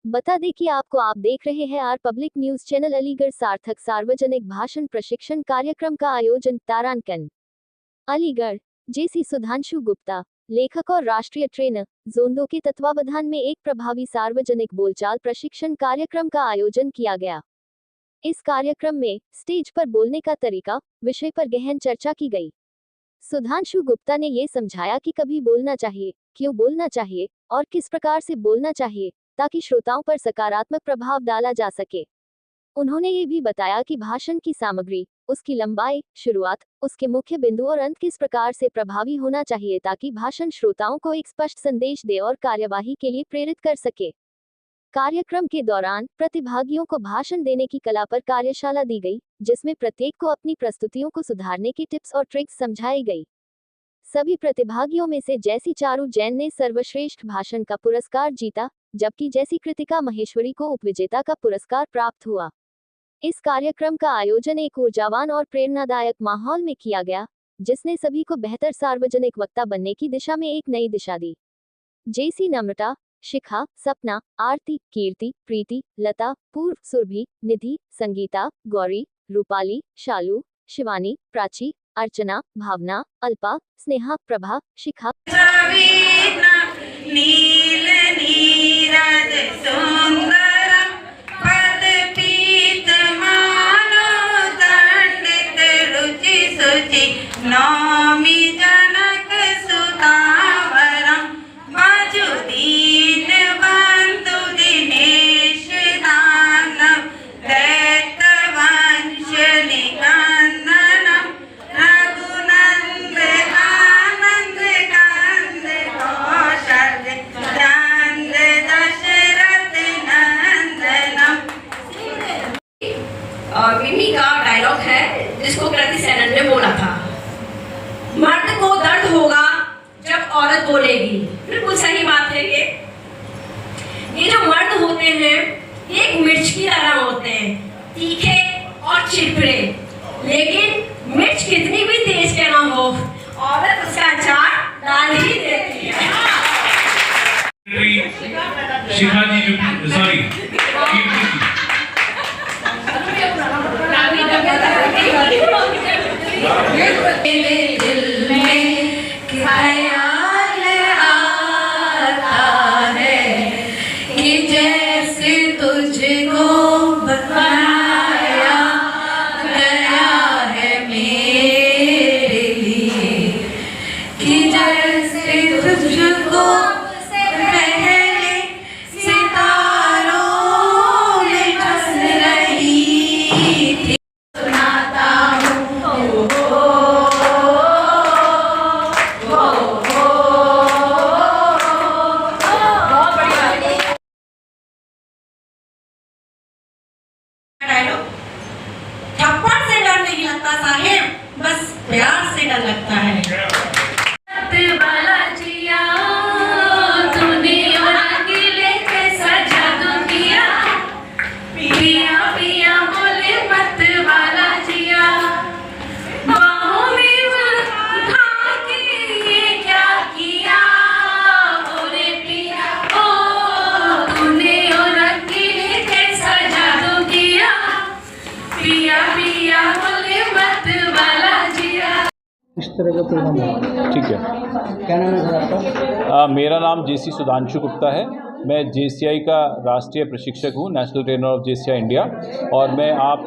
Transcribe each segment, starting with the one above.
बता दें कि आप देख रहे हैं R public news channel. Aligarh सार्थक सार्वजनिक भाषण प्रशिक्षण कार्यक्रम का आयोजन तारांकन। अलीगढ़ जेसी सुधांशु गुप्ता, लेखक और राष्ट्रीय ट्रेनर, जोन 2 के तत्वावधान में एक प्रभावी सार्वजनिक बोलचाल प्रशिक्षण कार्यक्रम का आयोजन किया गया। इस कार्यक्रम में स्टेज पर बोलने का तरीका विषय पर गहन चर्चा की गई। सुधांशु गुप्ता ने ये समझाया कि कभी बोलना चाहिए, क्यों बोलना चाहिए और किस प्रकार से बोलना चाहिए ताकि श्रोताओं पर सकारात्मक प्रभाव डाला जा सके। उन्होंने ये भी बताया कि भाषण की सामग्री, उसकी लंबाई, शुरुआत, उसके मुख्य बिंदु और अंत किस प्रकार से प्रभावी होना चाहिए ताकि भाषण श्रोताओं को एक स्पष्ट संदेश दे और कार्यवाही के लिए प्रेरित कर सके। कार्यक्रम के दौरान प्रतिभागियों को भाषण देने की कला पर कार्यशाला दी गई, जिसमें प्रत्येक को अपनी प्रस्तुतियों को सुधारने की टिप्स और ट्रिक्स समझाई गई। सभी प्रतिभागियों में से जैसी चारू जैन ने सर्वश्रेष्ठ भाषण का पुरस्कार जीता, जबकि जैसी कृतिका महेश्वरी को उपविजेता का पुरस्कार प्राप्त हुआ। इस कार्यक्रम का आयोजन एक ऊर्जावान और प्रेरणादायक माहौल में किया गया, जिसने सभी को बेहतर सार्वजनिक वक्ता बनने की दिशा में एक नई दिशा दी। जेसी नम्रता, शिखा, सपना, आरती, कीर्ति, प्रीति, लता, पूर्व, सुरभि, निधि, संगीता, गौरी, रूपाली, शालू, शिवानी, प्राची, अर्चना, भावना, अल्पा, स्नेहा, प्रभा, शिखा, नील नीरद सुंदरम पदपीत मानो दंडित रुचि सुचि नौमि जनक सुतावरम मजुदीन बंधु दिनेश दानव दैत वंश निकंदनम रघुनंद आनंद कंद कौशल चंद दशरथ नंदनम। विनी का डायलॉग है जिसको कृति सेनन ने बोला था, मर्द को दर्द होगा जब औरत बोलेगी। बिल्कुल सही बात है। ये जो मर्द होते हैं एक मिर्च की तरह होते हैं, तीखे और चिड़चिड़े, लेकिन मिर्च कितनी भी तेज के ना हो, औरत उसका अचार डाल ही देती है। शिखा जी सॉरी दिल में ख्याल आता है कि जैसे तुझको बनाया गया है मेरे लिए, कि जैसे तुझको पहले सितारों में बस रही थी। सुनाता हूँ थप्पड़ से डर नहीं लगता साहेब, बस प्यार से डर लगता है। पिया पिया बोले मत वाला जिया, बाहों में उठा के ये क्या किया, बोले पिया ओ तूने और अकेले कैसा जादू किया, पिया पिया बोले मत वाला जिया। इस तरह का प्रोग्राम है। ठीक है। क्या नाम है सर आपका? मेरा नाम जेसी सुधांशु गुप्ता है। मैं जेसीआई का राष्ट्रीय प्रशिक्षक हूँ, national trainer of JCI India. और मैं आप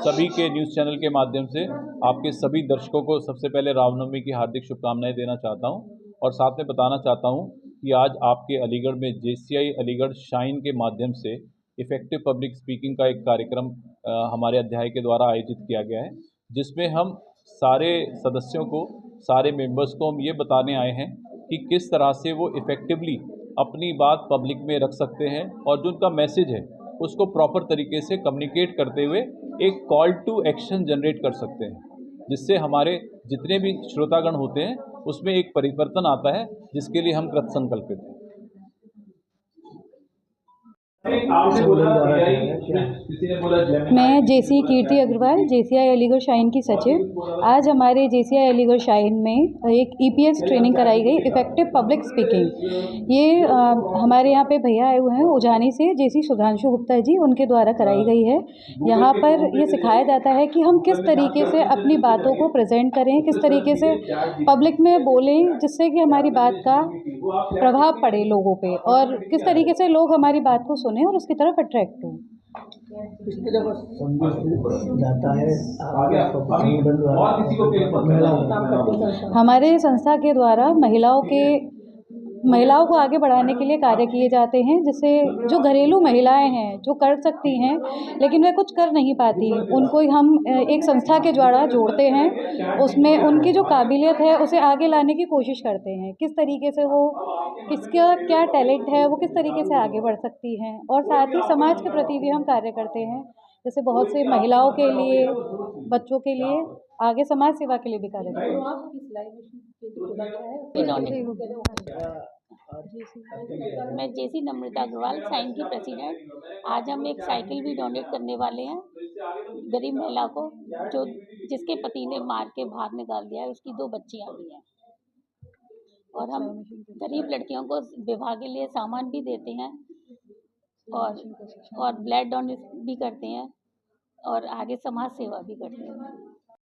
सभी के न्यूज़ चैनल के माध्यम से आपके सभी दर्शकों को सबसे पहले रामनवमी की हार्दिक शुभकामनाएं देना चाहता हूँ, और साथ में बताना चाहता हूँ कि आज आपके अलीगढ़ में जेसीआई अलीगढ़ शाइन के माध्यम से इफ़ेक्टिव पब्लिक स्पीकिंग का एक कार्यक्रम हमारे अध्याय के द्वारा आयोजित किया गया है, जिसमें हम सारे सदस्यों को, सारे मेंबर्स को हम ये बताने आए हैं कि किस तरह से वो इफ़ेक्टिवली अपनी बात पब्लिक में रख सकते हैं, और जो उनका मैसेज है उसको प्रॉपर तरीके से कम्युनिकेट करते हुए एक कॉल टू एक्शन जनरेट कर सकते हैं, जिससे हमारे जितने भी श्रोतागण होते हैं उसमें एक परिवर्तन आता है, जिसके लिए हम कृतसंकल्पित हैं। मैं जेसी कीर्ति अग्रवाल, जेसीआई अलीगढ़ शाइन की सचिव। आज हमारे जेसीआई अलीगढ़ शाइन में एक ईपीएस ट्रेनिंग कराई गई, इफेक्टिव पब्लिक स्पीकिंग। ये हमारे यहाँ पे भैया आए हुए हैं उजानी से, जेसी सुधांशु गुप्ता जी, उनके द्वारा कराई गई है। यहाँ पर ये सिखाया जाता है कि हम किस तरीके से अपनी बातों को प्रेजेंट करें, किस तरीके से पब्लिक में बोलें जिससे कि हमारी बात का प्रभाव पड़े लोगों पे, और किस तरीके से लोग हमारी बात को सुने और उसकी तरफ अट्रैक्ट हों। किस तरह का संदेश जाता है हमारे संस्था के द्वारा महिलाओं को आगे बढ़ाने के लिए कार्य किए जाते हैं, जिससे जो घरेलू महिलाएं हैं जो कर सकती हैं लेकिन वे कुछ कर नहीं पाती, उनको हम एक संस्था के द्वारा जोड़ते हैं। उसमें उनकी जो काबिलियत है उसे आगे लाने की कोशिश करते हैं, किस तरीके से वो, किसका क्या टैलेंट है, वो किस तरीके से आगे बढ़ सकती हैं। और साथ ही समाज के प्रति भी हम कार्य करते हैं, जैसे बहुत से महिलाओं के लिए, बच्चों के लिए, आगे समाज सेवा के लिए भी कार्य करते हैं। मैं जेसी नम्रता अग्रवाल, साइन की प्रेसिडेंट। आज हम एक साइकिल भी डोनेट करने वाले हैं गरीब महिला को, जो जिसके पति ने मार के बाहर निकाल दिया है, उसकी 2 बच्चियां भी हैं। और हम गरीब लड़कियों को विवाह के लिए सामान भी देते हैं और ब्लड डोनेट भी करते हैं और आगे समाज सेवा भी करते हैं।